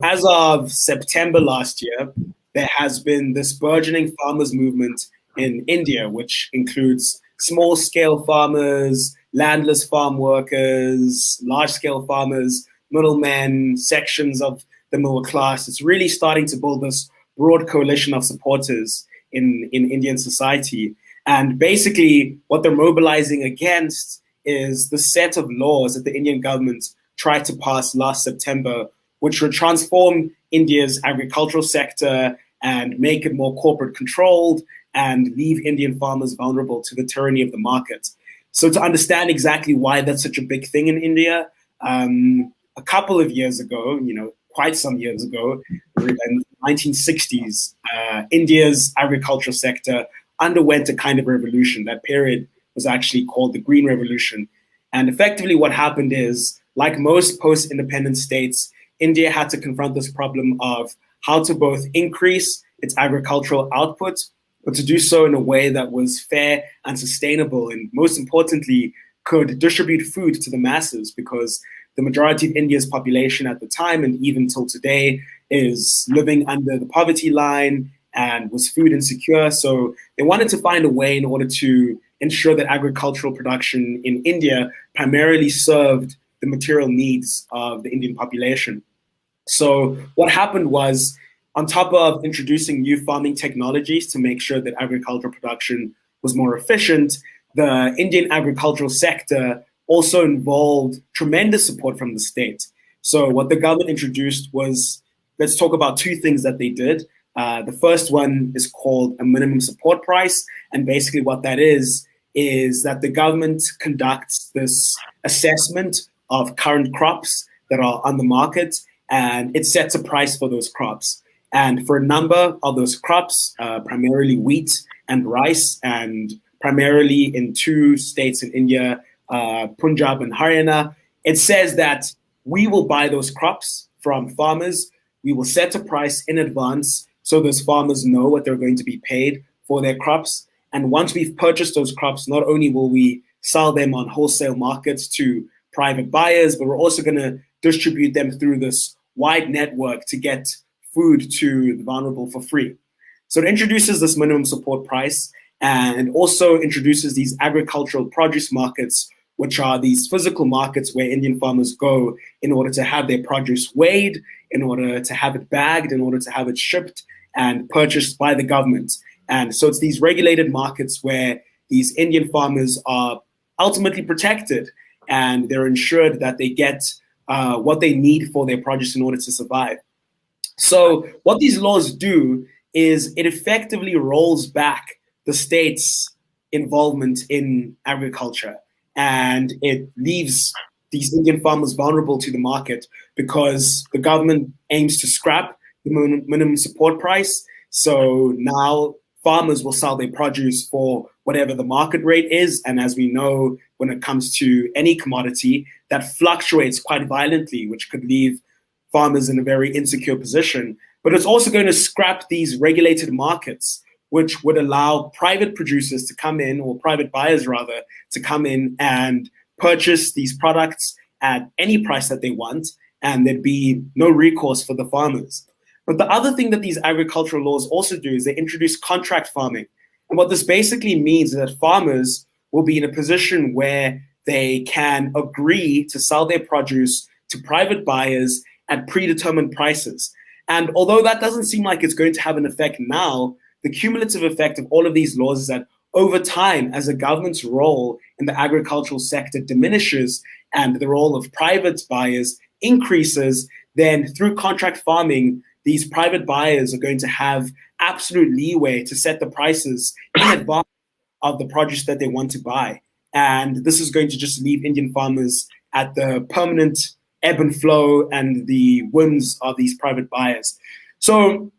as of September last year, there has been this burgeoning farmers movement in India, which includes small-scale farmers, landless farm workers, large-scale farmers, middlemen, sections of the middle class. It's really starting to build this broad coalition of supporters in Indian society. And basically, what they're mobilizing against is the set of laws that the Indian government tried to pass last September, which would transform India's agricultural sector and make it more corporate controlled and leave Indian farmers vulnerable to the tyranny of the market. So to understand exactly why that's such a big thing in India, a couple of years ago, quite some years ago, in the 1960s, India's agricultural sector underwent a kind of revolution. That period was actually called the Green Revolution. And effectively what happened is, like most post-independent states, India had to confront this problem of how to both increase its agricultural output, but to do so in a way that was fair and sustainable, and most importantly, could distribute food to the masses, because the majority of India's population at the time, and even till today, is living under the poverty line and was food insecure. So they wanted to find a way in order to ensure that agricultural production in India primarily served the material needs of the Indian population. So what happened was, on top of introducing new farming technologies to make sure that agricultural production was more efficient, the Indian agricultural sector also involved tremendous support from the state. So what the government introduced was, let's talk about two things that they did. The first one is called a minimum support price. And basically what that is that the government conducts this assessment of current crops that are on the market, and it sets a price for those crops. And for a number of those crops, primarily wheat and rice, and primarily in two states in India, Punjab and Haryana, it says that we will buy those crops from farmers. We will set a price in advance so those farmers know what they're going to be paid for their crops. And once we've purchased those crops, not only will we sell them on wholesale markets to private buyers, but we're also going to distribute them through this wide network to get food to the vulnerable for free. So it introduces this minimum support price, and also introduces these agricultural produce markets, which are these physical markets where Indian farmers go in order to have their produce weighed, in order to have it bagged, in order to have it shipped and purchased by the government. And so it's these regulated markets where these Indian farmers are ultimately protected, and they're ensured that they get what they need for their produce in order to survive. So what these laws do is it effectively rolls back the state's involvement in agriculture, and it leaves these Indian farmers vulnerable to the market, because the government aims to scrap the minimum support price. So now farmers will sell their produce for whatever the market rate is. And as we know, when it comes to any commodity, that fluctuates quite violently, which could leave farmers in a very insecure position. But it's also going to scrap these regulated markets, which would allow private producers to come in, or private buyers rather, to come in and purchase these products at any price that they want, and there'd be no recourse for the farmers. But the other thing that these agricultural laws also do is they introduce contract farming. And what this basically means is that farmers will be in a position where they can agree to sell their produce to private buyers at predetermined prices. And although that doesn't seem like it's going to have an effect now, the cumulative effect of all of these laws is that over time, as the government's role in the agricultural sector diminishes and the role of private buyers increases, then through contract farming, these private buyers are going to have absolute leeway to set the prices in advance of the produce that they want to buy. And this is going to just leave Indian farmers at the permanent ebb and flow and the whims of these private buyers. So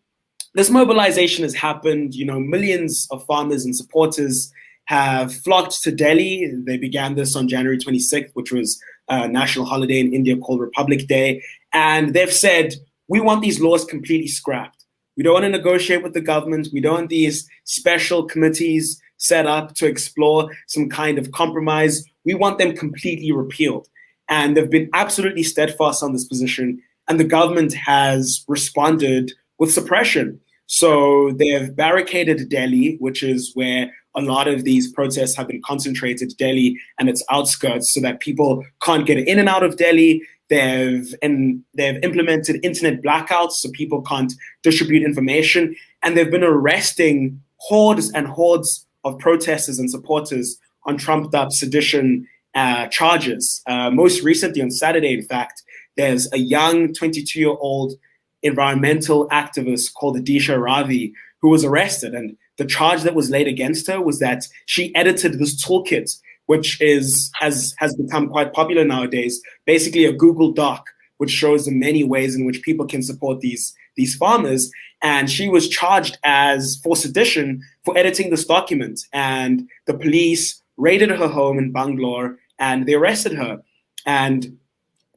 this mobilization has happened. Millions of farmers and supporters have flocked to Delhi. They began this on January 26th, which was a national holiday in India called Republic Day. And they've said, we want these laws completely scrapped. We don't want to negotiate with the government. We don't want these special committees set up to explore some kind of compromise. We want them completely repealed. And they've been absolutely steadfast on this position. and the government has responded with suppression. So they've barricaded Delhi, which is where a lot of these protests have been concentrated, Delhi and its outskirts, so that people can't get in and out of Delhi. They've implemented internet blackouts so people can't distribute information. And they've been arresting hordes and hordes of protesters and supporters on trumped-up sedition charges. Most recently, on Saturday, in fact, there's a young 22-year-old environmental activist called Adisha Ravi who was arrested. And the charge that was laid against her was that she edited this toolkit, which has become quite popular nowadays, basically a Google Doc, which shows the many ways in which people can support these farmers. And she was charged for sedition for editing this document. And the police raided her home in Bangalore and they arrested her. And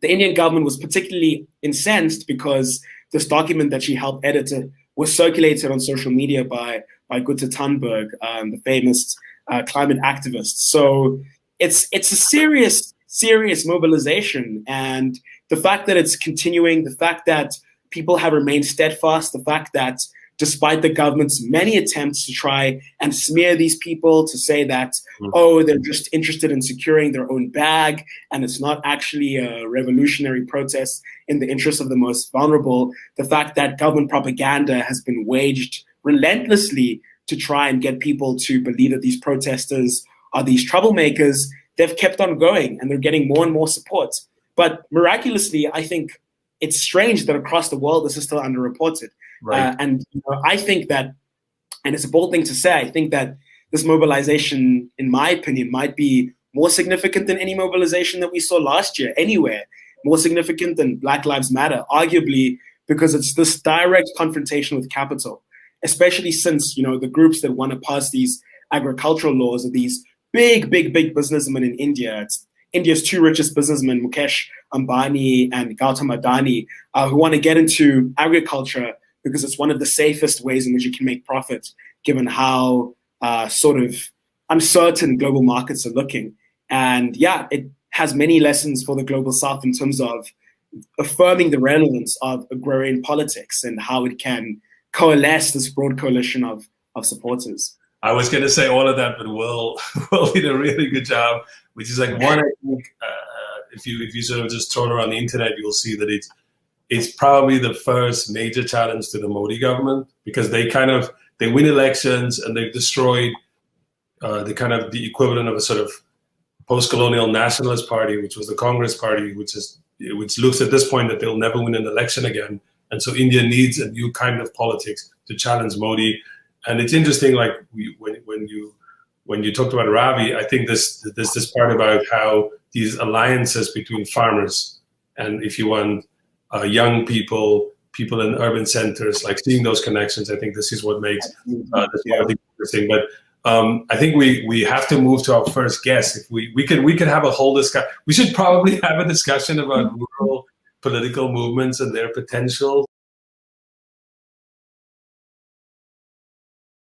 the Indian government was particularly incensed because this document that she helped edit was circulated on social media by Greta Thunberg, the famous climate activist. So it's a serious mobilization. And the fact that it's continuing, the fact that people have remained steadfast, the fact that despite the government's many attempts to try and smear these people, to say that, they're just interested in securing their own bag, and it's not actually a revolutionary protest in the interest of the most vulnerable, the fact that government propaganda has been waged relentlessly to try and get people to believe that these protesters are these troublemakers, they've kept on going and they're getting more and more support. But miraculously, I think it's strange that across the world this is still underreported. Right. And I think that, and it's a bold thing to say, I think that this mobilization, in my opinion, might be more significant than any mobilization that we saw last year anywhere, more significant than Black Lives Matter, arguably because it's this direct confrontation with capital, especially since, the groups that want to pass these agricultural laws are these big businessmen in India. It's India's two richest businessmen, Mukesh Ambani and Gautam Adani, who want to get into agriculture because it's one of the safest ways in which you can make profit, given how sort of uncertain global markets are looking. And yeah, it has many lessons for the global South in terms of affirming the relevance of agrarian politics and how it can coalesce this broad coalition of supporters. I was going to say all of that, but Will did a really good job, which is like one, I think, if you sort of just troll around the internet, you'll see that it's probably the first major challenge to the Modi government, because they win elections and they've destroyed the equivalent of a sort of post-colonial nationalist party, which was the Congress party, which looks at this point that they'll never win an election again. And so India needs a new kind of politics to challenge Modi. And it's interesting, like when you talked about Ravi, I think there's this part about how these alliances between farmers and, if you want, young people in urban centers, like seeing those connections, I think this is what makes this part interesting. But I think we have to move to our first guest. If we could have a whole discussion. We should probably have a discussion about rural political movements and their potential